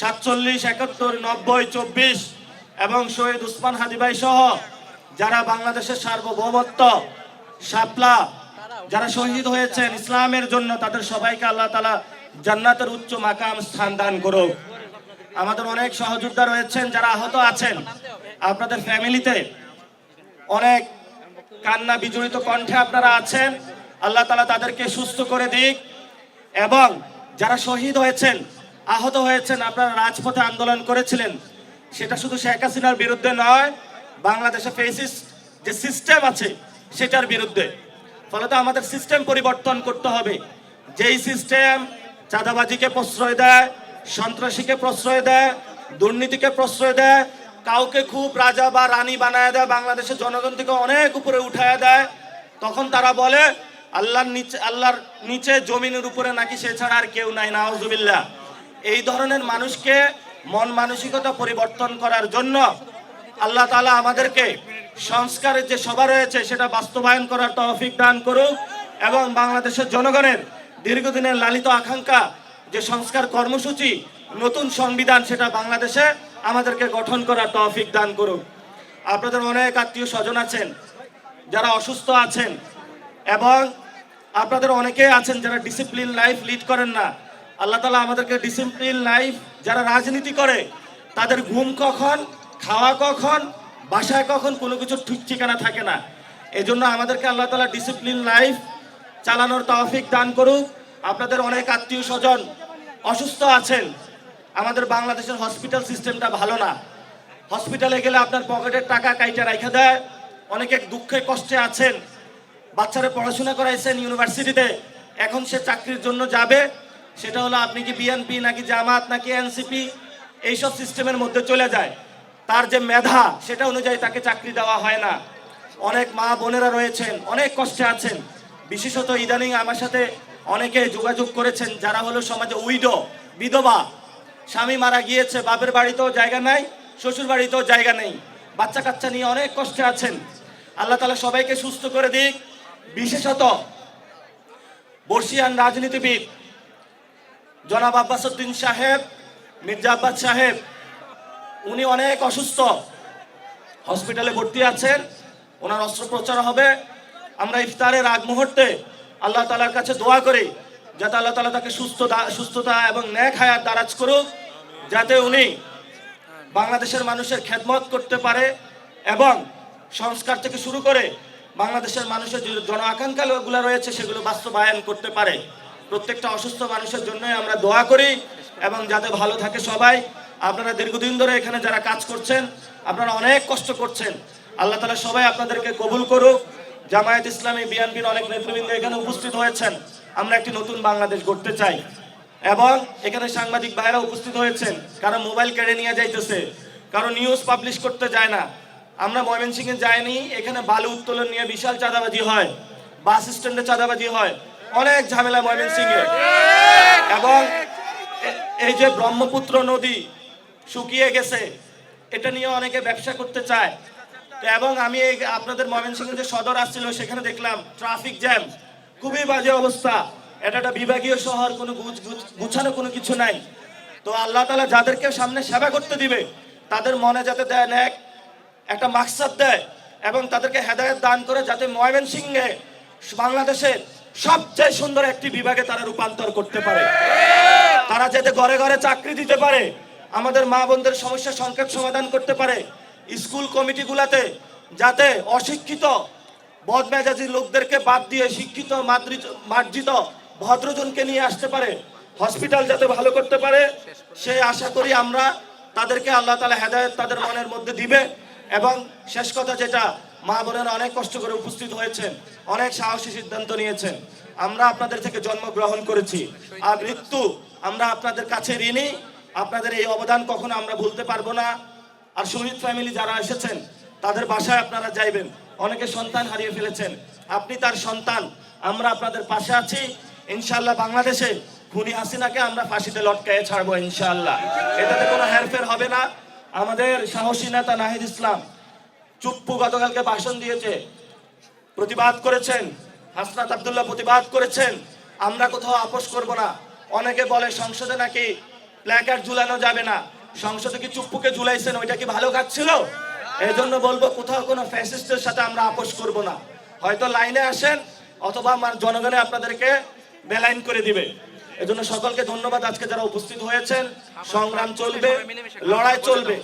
47, 71, 90, 24 এবং শহীদ উসমান হাদি ভাই সহ যারা বাংলাদেশের সার্বভৌমত্ব শাপলা যারা শহীদ হয়েছেন ইসলামের জন্য, তাদের সবাইকে আল্লাহ তাআলা জান্নাতের উচ্চ মাকাম স্থান দান করুক। আমাদের অনেক সহযোদ্ধা রয়েছেন যারা আহত আছেন, আপনাদের ফ্যামিলিতে অনেক কান্না বিজড়িত কণ্ঠে আপনারা আছেন, আল্লাহ তাআলা তাদেরকে সুস্থ করে দিক। এবং যারা শহীদ হয়েছেন, আহত হয়েছেন, আপনারা রাজপথে আন্দোলন করেছিলেন, সেটা শুধু শেখ হাসিনার বিরুদ্ধে নয়, বাংলাদেশে ফেসিস্ট যে সিস্টেম আছে সেটার বিরুদ্ধে। ফলত আমাদের সিস্টেম পরিবর্তন করতে হবে। যেই সিস্টেম চাঁদাবাজিকে প্রশ্রয় দেয়, সন্ত্রাসীকে প্রশ্রয় দেয়, দুর্নীতিকে প্রশ্রয় দেয়, কাউকে খুব রাজা বা রানী বানায় দেয়, বাংলাদেশের জনগণ থেকে অনেক উপরে উঠায় দেয়, তখন তারা বলে আল্লাহর নিচে জমিনের উপরে নাকি সে ছাড়া আর কেউ নাই, নাউজুবিল্লাহ। এই ধরনের মানুষকে মন মানসিকতা পরিবর্তন করার জন্য আল্লাহ তাআলা আমাদেরকে সংস্কারের যে সভা রয়েছে সেটা বাস্তবায়ন করার তৌফিক দান করুক এবং বাংলাদেশের জনগণের দীর্ঘদিনের লালিত আকাঙ্ক্ষা যে সংস্কার কর্মসূচি, নতুন সংবিধান, সেটা বাংলাদেশে আমাদেরকে গঠন করার তৌফিক দান করুক। আপনাদের অনেক আত্মীয় স্বজন আছেন যারা অসুস্থ আছেন এবং আপনাদের অনেকে আছেন যারা ডিসিপ্লিন লাইফ লিড করেন না। আল্লাহ তাআলা আমাদেরকে ডিসিপ্লিন লাইফ, যারা রাজনীতি করে তাদের ঘুম কখন, খাওয়া কখন, বাসায় কখন, কোনো কিছু ঠিক ঠিকানা থাকে না। এই জন্য আমাদেরকে আল্লাহ তাআলা ডিসিপ্লিন লাইফ চালানোর তৌফিক দান করুক। আপনাদের অনেক আত্মীয় স্বজন অসুস্থ আছেন, আমাদের বাংলাদেশের হসপিটাল সিস্টেমটা ভালো না। হসপিটালে গেলে আপনার পকেটের টাকা কাইটা রাখা দেয়, অনেকে দুঃখে কষ্টে আছেন, বাচ্চারা পড়াশোনা করাইছেন ইউনিভার্সিটিতে, এখন সে চাকরির জন্য যাবে, সেটা হলো আপনি কি বিএনপি নাকি জামাত নাকি এনসিপি, এইসব সিস্টেমের মধ্যে চলে যায়। তার যে মেধা সেটা অনুযায়ী তাকে চাকরি দেওয়া হয় না। অনেক মা বোনেরা রয়েছেন অনেক কষ্টে আছেন, বিশেষত ইদানিং আমার সাথে অনেকে যোগাযোগ করেছেন যারা হলো সমাজে উইডো, বিধবা, স্বামী মারা গিয়েছে, বাপের বাড়িতেও জায়গা নাই, শ্বশুর বাড়িতেও জায়গা নেই, বাচ্চা কাচ্চা নিয়ে অনেক কষ্টে আছেন। আল্লাহ তাআলা সবাইকে সুস্থ করে দিক। বিশেষত বর্ষিয়ান রাজনীতিবিদ জনাব আব্বাস উদ্দিন সাহেব, মির্জা আব্বাস সাহেব, উনি অনেক অসুস্থ, হসপিটালে ভর্তি আছেন, ওনার অস্ত্রোপচার হবে। আমরা ইফতারের আগ মুহূর্তে আল্লাহ তাআলার কাছে দোয়া করি যাতে আল্লাহ তাআলা তাকে সুস্থতা এবং নেক হায়াত দারাজ করুক, যাতে উনি বাংলাদেশের মানুষের খেদমত করতে পারে এবং সংস্কার থেকে শুরু করে বাংলাদেশের মানুষের যে জন আকাঙ্ক্ষাগুলো রয়েছে সেগুলো বাস্তবায়ন করতে পারে। প্রত্যেকটা অসুস্থ মানুষের জন্যই আমরা দোয়া করি এবং যাতে ভালো থাকে সবাই। আপনারা দীর্ঘদিন ধরে এখানে যারা কাজ করছেন, আপনারা অনেক কষ্ট করছেন, আল্লাহ তাআলা সবাই আপনাদেরকে কবুল করুক। জামায়াত ইসলামী, বিএনপির অনেক নেতৃবৃন্দ এখানে উপস্থিত হয়েছেন। আমরা একটি নতুন বাংলাদেশ গড়তে চাই এবং এখানে সাংবাদিক ভাইরা উপস্থিত হয়েছেন, কারো মোবাইল কেড়ে নিয়ে যাইতেছে, কারো নিউজ পাবলিশ করতে যায় না। আমরা ময়মনসিংহে যাইনি, এখানে বালু উত্তোলন নিয়ে বিশাল চাঁদাবাজি হয়, বাস স্ট্যান্ডে চাঁদাবাজি হয়, অনেক ঝামেলা ময়মনসিংহে। এবং এই যে ব্রহ্মপুত্র নদী শুকিয়ে গেছে, এটা নিয়ে অনেকে ব্যবসা করতে চায়। এবং আমি আপনাদের ময়মনসিংহে যে সদর আসছিল সেখানে দেখলাম ট্রাফিক জ্যাম, খুবই বাজে অবস্থা। এটা একটা বিভাগীয় শহর, কোনো গুছানো কোনো কিছু নাই। তো আল্লাহ তাআলা যাদেরকে সামনে সেবা করতে দিবে তাদের মনে যাতে দেয় নেক একটা মাকসাদ দেয় এবং তাদেরকে হেদায়েত দান করে যাতে ময়মনসিংহে বাংলাদেশের সবচেয়ে সুন্দর একটি বিভাগে তারা রূপান্তর করতে পারে, তারা যাতে ঘরে ঘরে চাকরি দিতে পারে, আমাদের মা বোনদের সমস্যা সংক্ষেপ সমাধান করতে পারে, স্কুল কমিটিগুলোতে যাতে অশিক্ষিত বদমেজাজি লোকদেরকে বাদ দিয়ে শিক্ষিত মার্জিত ভদ্রজনকে নিয়ে আসতে পারে, হসপিটাল যাতে ভালো করতে পারে, সেই আশা করি আমরা তাদেরকে আল্লাহ তাআলা হেদায়েত তাদের মনের মধ্যে দিবে। এবং শেষ কথা যেটা, মা বোনেরা অনেক কষ্ট করে উপস্থিত হয়েছেন, অনেক সাহসী সিদ্ধান্ত নিয়েছেন। আমরা আপনাদের থেকে জন্মগ্রহণ করেছি, আর মৃত্যু আমরা আপনাদের কাছে ঋণী। আপনাদের এই অবদান কখনো আমরা ভুলতে পারবো না। আর শহীদ ফ্যামিলি যারা এসেছেন তাদের বাসায় আপনারা যাইবেন, অনেকে সন্তান হারিয়ে ফেলেছেন, আপনি তার সন্তান, আমরা আপনাদের পাশে আছি। ইনশাআল্লাহ বাংলাদেশে খুনি হাসিনাকে আমরা ফাঁসিতে লটকায়ে ছাড়বো ইনশাআল্লাহ, এটাতে কোনো হেরফের হবে না। আমাদের সাহসী নেতা নাহিদ ইসলাম চুপ্পু গতকালকে ভাষণ দিয়েছে, প্রতিবাদ করেছেন, হাসনাত আব্দুল্লাহ প্রতিবাদ করেছেন, আমরা কোথাও আপোষ করব না। অনেকে বলে সংসদে নাকি প্ল্যাকার্ড ঝুলানো যাবে না। সংসদে কি চুপ্পুকে ঝুলাইছেন, ওইটা কি ভালো কাজ ছিল? এই জন্য বলবো, কোথাও কোনো ফ্যাসিস্টের সাথে আমরা আপোষ করব না। হয়তো লাইনে আসেন, অথবা আমার জনগণে আপনাদেরকে বেলাইন করে দিবে। এজন্য সকলকে ধন্যবাদ। আজকে যারা উপস্থিত হয়েছেন, সংগ্রাম চলবে, লড়াই চলবে।